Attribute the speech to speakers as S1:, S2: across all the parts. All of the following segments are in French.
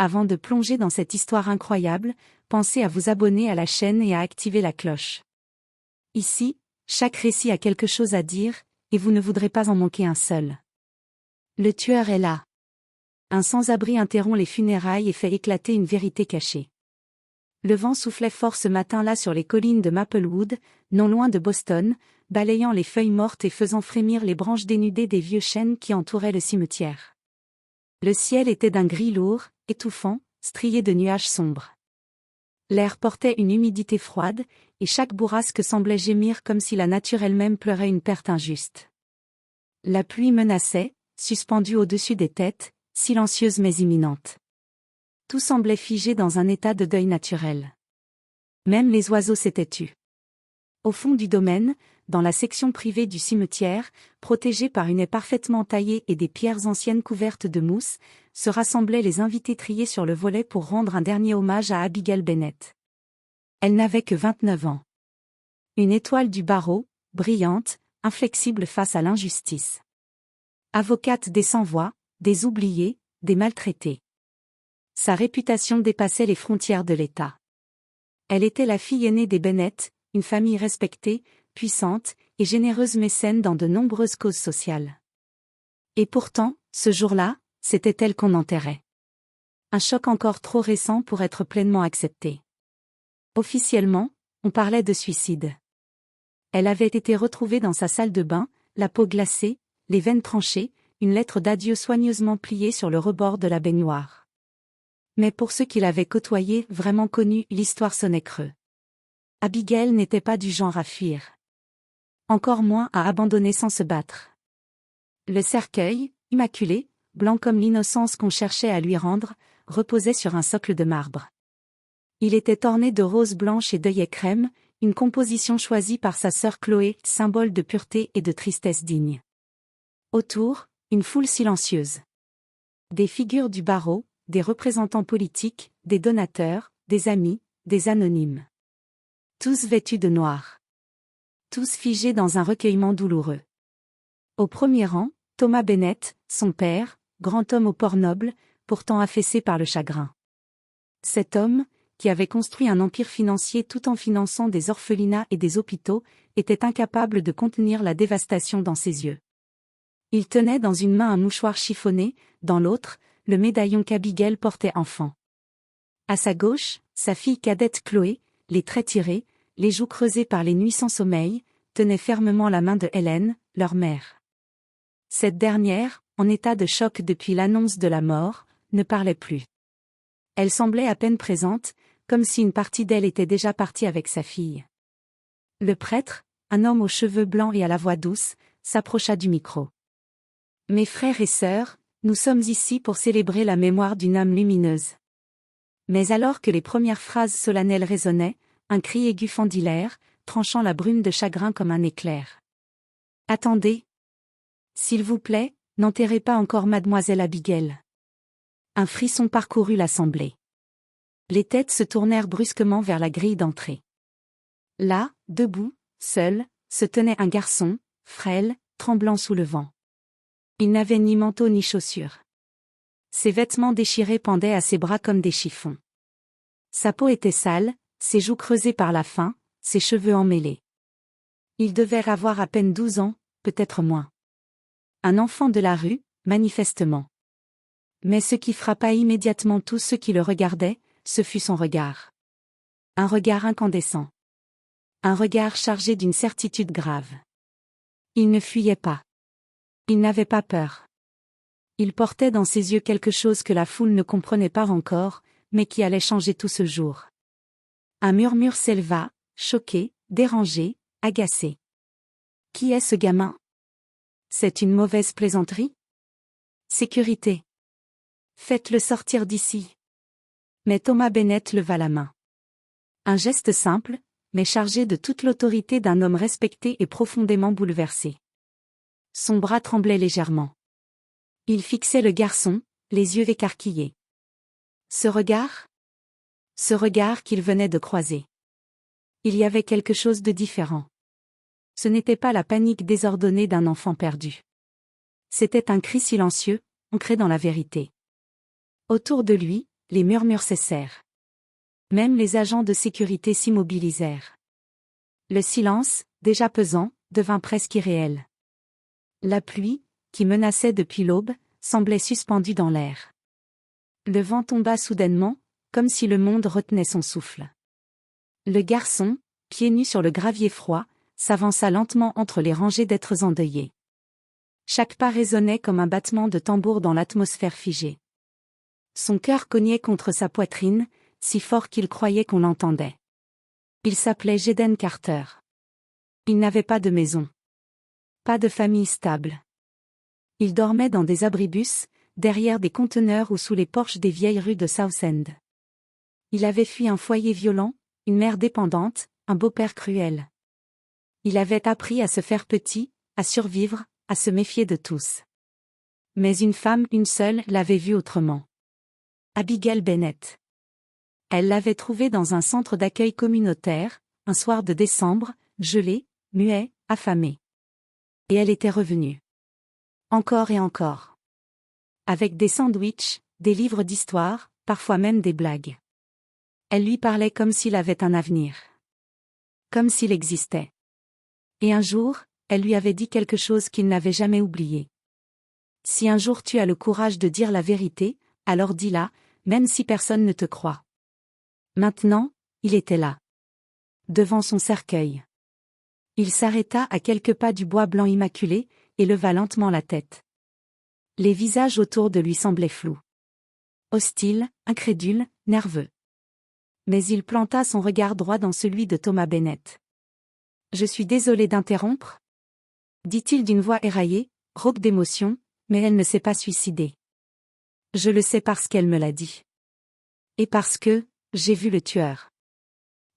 S1: Avant de plonger dans cette histoire incroyable, pensez à vous abonner à la chaîne et à activer la cloche. Ici, chaque récit a quelque chose à dire, et vous ne voudrez pas en manquer un seul. Le tueur est là. Un sans-abri interrompt les funérailles et fait éclater une vérité cachée. Le vent soufflait fort ce matin-là sur les collines de Maplewood, non loin de Boston, balayant les feuilles mortes et faisant frémir les branches dénudées des vieux chênes qui entouraient le cimetière. Le ciel était d'un gris lourd, étouffant, strié de nuages sombres. L'air portait une humidité froide, et chaque bourrasque semblait gémir comme si la nature elle-même pleurait une perte injuste. La pluie menaçait, suspendue au-dessus des têtes, silencieuse mais imminente. Tout semblait figé dans un état de deuil naturel. Même les oiseaux s'étaient tus. Au fond du domaine, dans la section privée du cimetière, protégée par une haie parfaitement taillée et des pierres anciennes couvertes de mousse, se rassemblaient les invités triés sur le volet pour rendre un dernier hommage à Abigail Bennett. Elle n'avait que 29 ans. Une étoile du barreau, brillante, inflexible face à l'injustice. Avocate des sans-voix, des oubliés, des maltraités. Sa réputation dépassait les frontières de l'État. Elle était la fille aînée des Bennett, une famille respectée, puissante, et généreuse mécène dans de nombreuses causes sociales. Et pourtant, ce jour-là, c'était elle qu'on enterrait. Un choc encore trop récent pour être pleinement accepté. Officiellement, on parlait de suicide. Elle avait été retrouvée dans sa salle de bain, la peau glacée, les veines tranchées, une lettre d'adieu soigneusement pliée sur le rebord de la baignoire. Mais pour ceux qui l'avaient côtoyée, vraiment connue, l'histoire sonnait creux. Abigail n'était pas du genre à fuir. Encore moins à abandonner sans se battre. Le cercueil, immaculé, blanc comme l'innocence qu'on cherchait à lui rendre, reposait sur un socle de marbre. Il était orné de roses blanches et d'œillets crème, une composition choisie par sa sœur Chloé, symbole de pureté et de tristesse digne. Autour, une foule silencieuse. Des figures du barreau, des représentants politiques, des donateurs, des amis, des anonymes. Tous vêtus de noir. Tous figés dans un recueillement douloureux. Au premier rang, Thomas Bennett, son père, grand homme au port noble, pourtant affaissé par le chagrin. Cet homme, qui avait construit un empire financier tout en finançant des orphelinats et des hôpitaux, était incapable de contenir la dévastation dans ses yeux. Il tenait dans une main un mouchoir chiffonné, dans l'autre, le médaillon qu'Abigail portait enfant. À sa gauche, sa fille cadette Chloé, les traits tirés, les joues creusées par les nuits sans sommeil, tenait fermement la main de Hélène, leur mère. Cette dernière, en état de choc depuis l'annonce de la mort, ne parlait plus. Elle semblait à peine présente, comme si une partie d'elle était déjà partie avec sa fille. Le prêtre, un homme aux cheveux blancs et à la voix douce, s'approcha du micro. « Mes frères et sœurs, nous sommes ici pour célébrer la mémoire d'une âme lumineuse. » Mais alors que les premières phrases solennelles résonnaient, un cri aigu fendit l'air, tranchant la brume de chagrin comme un éclair. « Attendez. S'il vous plaît, n'enterrez pas encore mademoiselle Abigail. » Un frisson parcourut l'assemblée. Les têtes se tournèrent brusquement vers la grille d'entrée. Là, debout, seul, se tenait un garçon, frêle, tremblant sous le vent. Il n'avait ni manteau ni chaussures. Ses vêtements déchirés pendaient à ses bras comme des chiffons. Sa peau était sale, ses joues creusées par la faim, ses cheveux emmêlés. Il devait avoir à peine 12 ans, peut-être moins. Un enfant de la rue, manifestement. Mais ce qui frappa immédiatement tous ceux qui le regardaient, ce fut son regard. Un regard incandescent. Un regard chargé d'une certitude grave. Il ne fuyait pas. Il n'avait pas peur. Il portait dans ses yeux quelque chose que la foule ne comprenait pas encore, mais qui allait changer tout ce jour. Un murmure s'éleva, choqué, dérangé, agacé. Qui est ce gamin? C'est une mauvaise plaisanterie? Sécurité. Faites-le sortir d'ici. Mais Thomas Bennett leva la main. Un geste simple, mais chargé de toute l'autorité d'un homme respecté et profondément bouleversé. Son bras tremblait légèrement. Il fixait le garçon, les yeux écarquillés. Ce regard? Ce regard qu'il venait de croiser. Il y avait quelque chose de différent. Ce n'était pas la panique désordonnée d'un enfant perdu. C'était un cri silencieux, ancré dans la vérité. Autour de lui, les murmures cessèrent. Même les agents de sécurité s'immobilisèrent. Le silence, déjà pesant, devint presque irréel. La pluie, qui menaçait depuis l'aube, semblait suspendue dans l'air. Le vent tomba soudainement, comme si le monde retenait son souffle. Le garçon, pieds nus sur le gravier froid, s'avança lentement entre les rangées d'êtres endeuillés. Chaque pas résonnait comme un battement de tambour dans l'atmosphère figée. Son cœur cognait contre sa poitrine, si fort qu'il croyait qu'on l'entendait. Il s'appelait Jaden Carter. Il n'avait pas de maison. Pas de famille stable. Il dormait dans des abribus, derrière des conteneurs ou sous les porches des vieilles rues de Southend. Il avait fui un foyer violent, une mère dépendante, un beau-père cruel. Il avait appris à se faire petit, à survivre, à se méfier de tous. Mais une femme, une seule, l'avait vu autrement. Abigail Bennett. Elle l'avait trouvé dans un centre d'accueil communautaire, un soir de décembre, gelé, muet, affamé. Et elle était revenue. Encore et encore. Avec des sandwichs, des livres d'histoire, parfois même des blagues. Elle lui parlait comme s'il avait un avenir. Comme s'il existait. Et un jour, elle lui avait dit quelque chose qu'il n'avait jamais oublié. Si un jour tu as le courage de dire la vérité, alors dis-la, même si personne ne te croit. Maintenant, il était là. Devant son cercueil. Il s'arrêta à quelques pas du bois blanc immaculé, et leva lentement la tête. Les visages autour de lui semblaient flous. Hostiles, incrédules, nerveux. Mais il planta son regard droit dans celui de Thomas Bennett. « Je suis désolé d'interrompre » dit-il d'une voix éraillée, rauque d'émotion, mais elle ne s'est pas suicidée. Je le sais parce qu'elle me l'a dit. Et parce que, j'ai vu le tueur.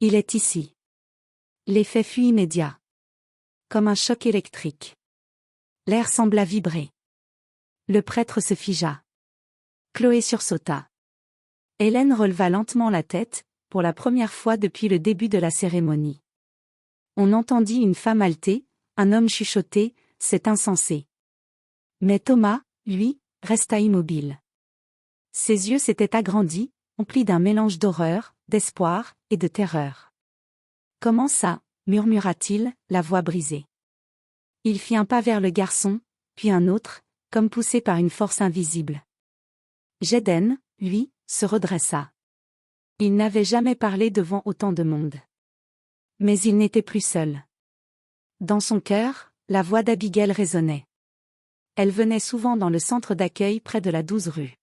S1: Il est ici. L'effet fut immédiat. Comme un choc électrique. L'air sembla vibrer. Le prêtre se figea. Chloé sursauta. Hélène releva lentement la tête, pour la première fois depuis le début de la cérémonie. On entendit une femme halter, un homme chuchoter, c'est insensé. Mais Thomas, lui, resta immobile. Ses yeux s'étaient agrandis, emplis d'un mélange d'horreur, d'espoir, et de terreur. « Comment ça ?» murmura-t-il, la voix brisée. Il fit un pas vers le garçon, puis un autre, comme poussé par une force invisible. Jaden, lui, se redressa. Il n'avait jamais parlé devant autant de monde. Mais il n'était plus seul. Dans son cœur, la voix d'Abigail résonnait. Elle venait souvent dans le centre d'accueil près de la 12 rue.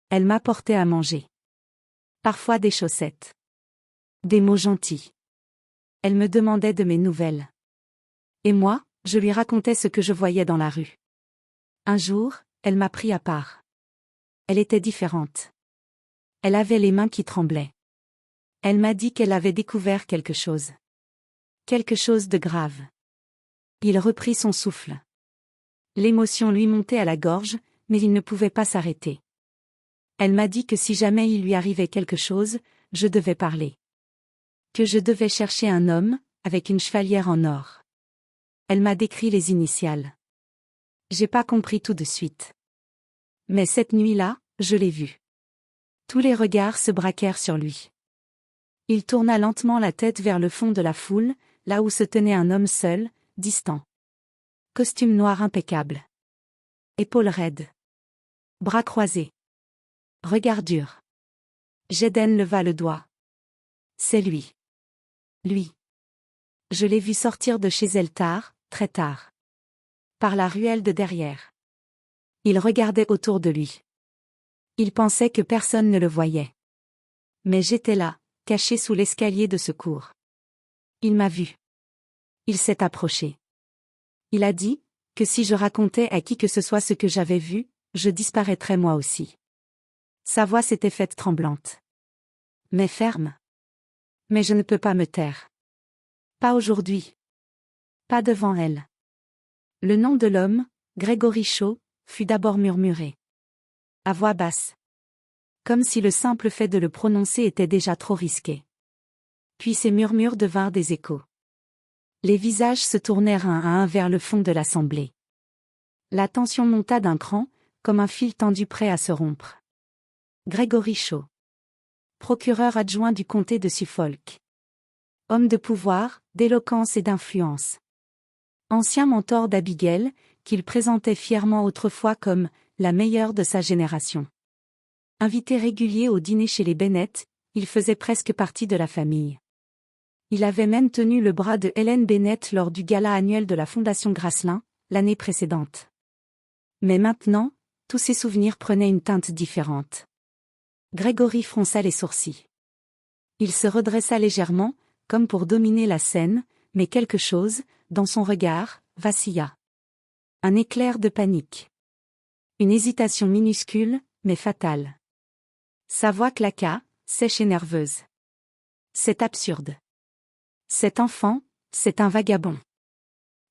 S1: Elle m'apportait à manger. Parfois des chaussettes. Des mots gentils. Elle me demandait de mes nouvelles. Et moi, je lui racontais ce que je voyais dans la rue. Un jour, elle m'a pris à part. Elle était différente. Elle avait les mains qui tremblaient. Elle m'a dit qu'elle avait découvert quelque chose. Quelque chose de grave. Il reprit son souffle. L'émotion lui montait à la gorge, mais il ne pouvait pas s'arrêter. Elle m'a dit que si jamais il lui arrivait quelque chose, je devais parler. Que je devais chercher un homme, avec une chevalière en or. Elle m'a décrit les initiales. J'ai pas compris tout de suite. Mais cette nuit-là, je l'ai vu. Tous les regards se braquèrent sur lui. Il tourna lentement la tête vers le fond de la foule, là où se tenait un homme seul, distant. Costume noir impeccable. Épaules raides. Bras croisés. Regard dur. Jaden leva le doigt. C'est lui. Lui. Je l'ai vu sortir de chez elle tard, très tard. Par la ruelle de derrière. Il regardait autour de lui. Il pensait que personne ne le voyait. Mais j'étais là, caché sous l'escalier de secours. Il m'a vu. Il s'est approché. Il a dit que si je racontais à qui que ce soit ce que j'avais vu, je disparaîtrais moi aussi. Sa voix s'était faite tremblante. Mais ferme. Mais je ne peux pas me taire. Pas aujourd'hui. Pas devant elle. Le nom de l'homme, Gregory Shaw, fut d'abord murmuré. À voix basse. Comme si le simple fait de le prononcer était déjà trop risqué. Puis ces murmures devinrent des échos. Les visages se tournèrent un à un vers le fond de l'assemblée. La tension monta d'un cran, comme un fil tendu prêt à se rompre. Gregory Shaw. Procureur adjoint du comté de Suffolk. Homme de pouvoir, d'éloquence et d'influence. Ancien mentor d'Abigail, qu'il présentait fièrement autrefois comme « la meilleure de sa génération ». Invité régulier au dîner chez les Bennet, il faisait presque partie de la famille. Il avait même tenu le bras de Helen Bennet lors du gala annuel de la Fondation Grasslin, l'année précédente. Mais maintenant, tous ses souvenirs prenaient une teinte différente. Gregory fronça les sourcils. Il se redressa légèrement, comme pour dominer la scène, mais quelque chose, dans son regard, vacilla. Un éclair de panique. Une hésitation minuscule, mais fatale. Sa voix claqua, sèche et nerveuse. C'est absurde. Cet enfant, c'est un vagabond.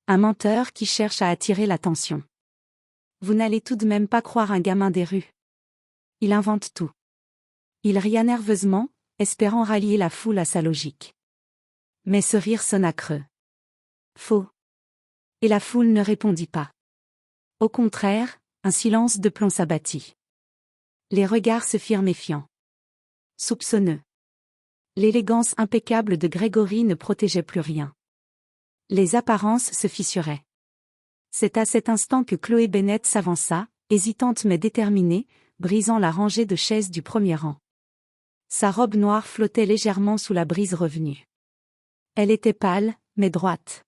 S1: Un menteur qui cherche à attirer l'attention. Vous n'allez tout de même pas croire un gamin des rues. Il invente tout. Il ria nerveusement, espérant rallier la foule à sa logique. Mais ce rire sonna creux. Faux. Et la foule ne répondit pas. Au contraire, un silence de plomb s'abattit. Les regards se firent méfiants. Soupçonneux. L'élégance impeccable de Gregory ne protégeait plus rien. Les apparences se fissuraient. C'est à cet instant que Chloé Bennet s'avança, hésitante mais déterminée, brisant la rangée de chaises du premier rang. Sa robe noire flottait légèrement sous la brise revenue. Elle était pâle, mais droite.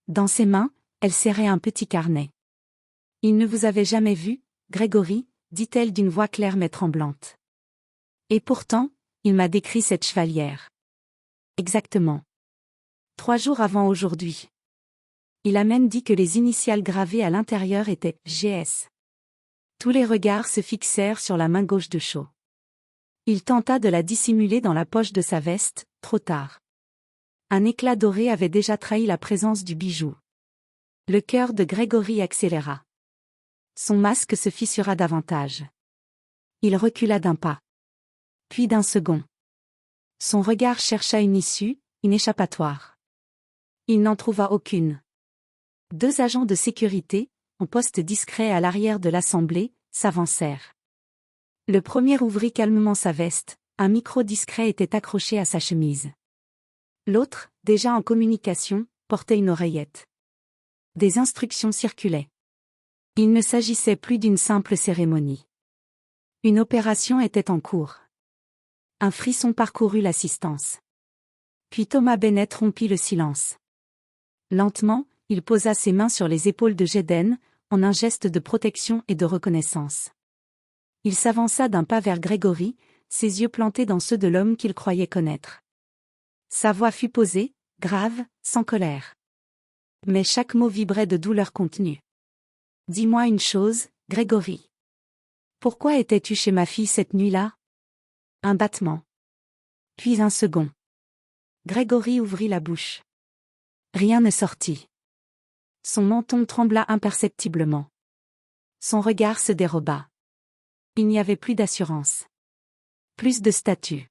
S1: Dans ses mains, elle serrait un petit carnet. « Il ne vous avait jamais vu, Gregory », dit-elle d'une voix claire mais tremblante. « Et pourtant, il m'a décrit cette chevalière. » « Exactement. 3 jours avant aujourd'hui. » Il a même dit que les initiales gravées à l'intérieur étaient « GS ». Tous les regards se fixèrent sur la main gauche de Shaw. Il tenta de la dissimuler dans la poche de sa veste, trop tard. Un éclat doré avait déjà trahi la présence du bijou. Le cœur de Gregory accéléra. Son masque se fissura davantage. Il recula d'un pas. Puis d'un second. Son regard chercha une issue, une échappatoire. Il n'en trouva aucune. 2 agents de sécurité, en poste discret à l'arrière de l'assemblée, s'avancèrent. Le premier ouvrit calmement sa veste, un micro discret était accroché à sa chemise. L'autre, déjà en communication, portait une oreillette. Des instructions circulaient. Il ne s'agissait plus d'une simple cérémonie. Une opération était en cours. Un frisson parcourut l'assistance. Puis Thomas Bennet rompit le silence. Lentement, il posa ses mains sur les épaules de Jeden, en un geste de protection et de reconnaissance. Il s'avança d'un pas vers Gregory, ses yeux plantés dans ceux de l'homme qu'il croyait connaître. Sa voix fut posée, grave, sans colère. Mais chaque mot vibrait de douleur contenue. « Dis-moi une chose, Gregory. Pourquoi étais-tu chez ma fille cette nuit-là » Un battement. Puis un second. Gregory ouvrit la bouche. Rien ne sortit. Son menton trembla imperceptiblement. Son regard se déroba. Il n'y avait plus d'assurance. Plus de statut.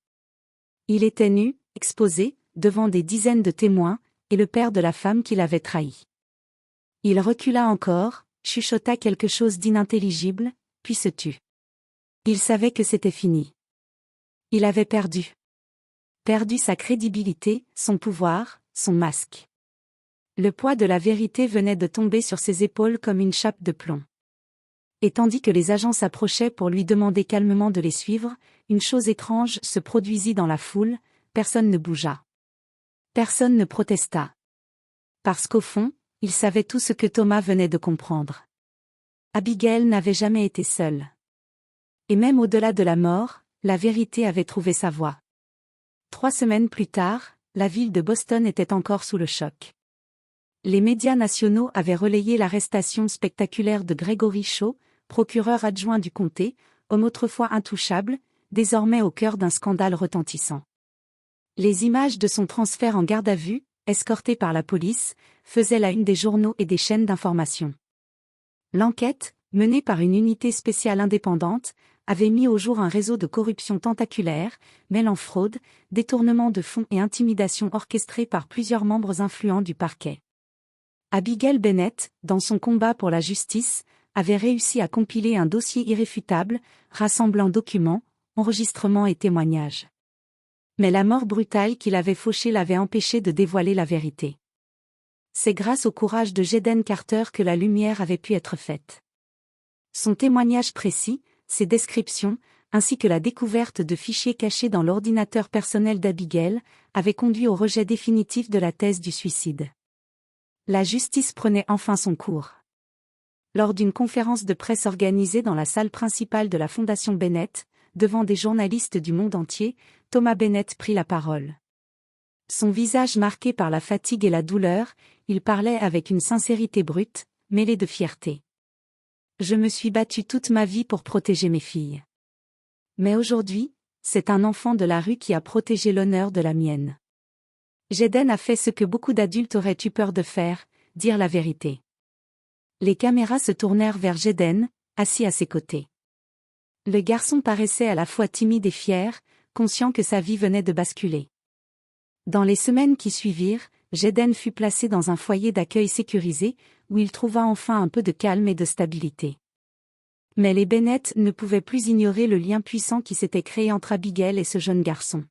S1: Il était nu, exposé, devant des dizaines de témoins, et le père de la femme qui l'avait trahi. Il recula encore, chuchota quelque chose d'inintelligible, puis se tut. Il savait que c'était fini. Il avait perdu. Perdu sa crédibilité, son pouvoir, son masque. Le poids de la vérité venait de tomber sur ses épaules comme une chape de plomb. Et tandis que les agents s'approchaient pour lui demander calmement de les suivre, une chose étrange se produisit dans la foule, personne ne bougea. Personne ne protesta. Parce qu'au fond, il savait tout ce que Thomas venait de comprendre. Abigail n'avait jamais été seule. Et même au-delà de la mort, la vérité avait trouvé sa voie. 3 semaines plus tard, la ville de Boston était encore sous le choc. Les médias nationaux avaient relayé l'arrestation spectaculaire de Gregory Shaw, procureur adjoint du comté, homme autrefois intouchable, désormais au cœur d'un scandale retentissant. Les images de son transfert en garde à vue, escorté par la police, faisaient la une des journaux et des chaînes d'information. L'enquête, menée par une unité spéciale indépendante, avait mis au jour un réseau de corruption tentaculaire, mêlant fraude, détournement de fonds et intimidation orchestrée par plusieurs membres influents du parquet. Abigail Bennet, dans son combat pour la justice, avait réussi à compiler un dossier irréfutable, rassemblant documents, enregistrements et témoignages. Mais la mort brutale qu'il avait fauchée l'avait empêché de dévoiler la vérité. C'est grâce au courage de Jayden Carter que la lumière avait pu être faite. Son témoignage précis, ses descriptions, ainsi que la découverte de fichiers cachés dans l'ordinateur personnel d'Abigail, avaient conduit au rejet définitif de la thèse du suicide. La justice prenait enfin son cours. Lors d'une conférence de presse organisée dans la salle principale de la Fondation Bennett, devant des journalistes du monde entier, Thomas Bennett prit la parole. Son visage marqué par la fatigue et la douleur, il parlait avec une sincérité brute, mêlée de fierté. « Je me suis battu toute ma vie pour protéger mes filles. Mais aujourd'hui, c'est un enfant de la rue qui a protégé l'honneur de la mienne. Jayden a fait ce que beaucoup d'adultes auraient eu peur de faire, dire la vérité. » Les caméras se tournèrent vers Jayden, assis à ses côtés. Le garçon paraissait à la fois timide et fier, conscient que sa vie venait de basculer. Dans les semaines qui suivirent, Jayden fut placé dans un foyer d'accueil sécurisé, où il trouva enfin un peu de calme et de stabilité. Mais les Bennett ne pouvaient plus ignorer le lien puissant qui s'était créé entre Abigail et ce jeune garçon.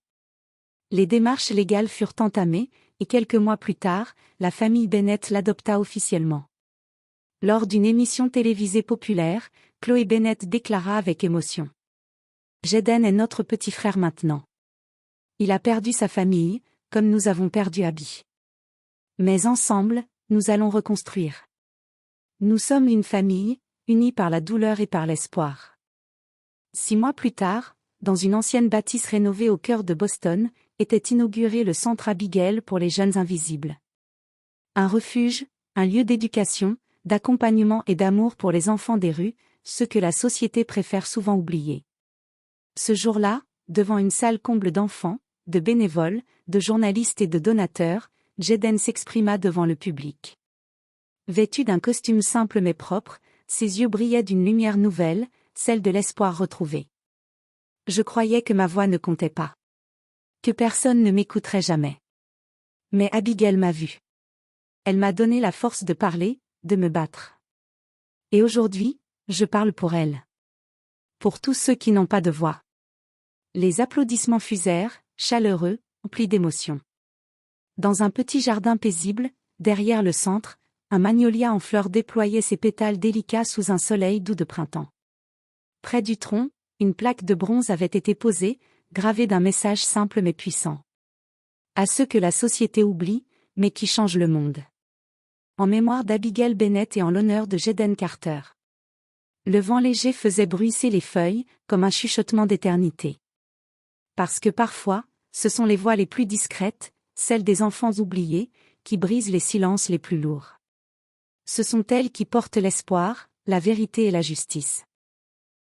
S1: Les démarches légales furent entamées, et quelques mois plus tard, la famille Bennett l'adopta officiellement. Lors d'une émission télévisée populaire, Chloé Bennett déclara avec émotion. « Jayden est notre petit frère maintenant. Il a perdu sa famille, comme nous avons perdu Abby. Mais ensemble, nous allons reconstruire. Nous sommes une famille, unie par la douleur et par l'espoir. » 6 mois plus tard, dans une ancienne bâtisse rénovée au cœur de Boston, était inauguré le Centre Abigail pour les jeunes invisibles. Un refuge, un lieu d'éducation, d'accompagnement et d'amour pour les enfants des rues, ceux que la société préfère souvent oublier. Ce jour-là, devant une salle comble d'enfants, de bénévoles, de journalistes et de donateurs, Jayden s'exprima devant le public. Vêtu d'un costume simple mais propre, ses yeux brillaient d'une lumière nouvelle, celle de l'espoir retrouvé. Je croyais que ma voix ne comptait pas. Que personne ne m'écouterait jamais. Mais Abigail m'a vu. Elle m'a donné la force de parler, de me battre. Et aujourd'hui, je parle pour elle. Pour tous ceux qui n'ont pas de voix. Les applaudissements fusèrent, chaleureux, emplis d'émotion. Dans un petit jardin paisible, derrière le centre, un magnolia en fleurs déployait ses pétales délicats sous un soleil doux de printemps. Près du tronc, une plaque de bronze avait été posée, gravée d'un message simple mais puissant. À ceux que la société oublie, mais qui changent le monde. En mémoire d'Abigail Bennett et en l'honneur de Jayden Carter. Le vent léger faisait bruisser les feuilles, comme un chuchotement d'éternité. Parce que parfois, ce sont les voix les plus discrètes, celles des enfants oubliés, qui brisent les silences les plus lourds. Ce sont elles qui portent l'espoir, la vérité et la justice.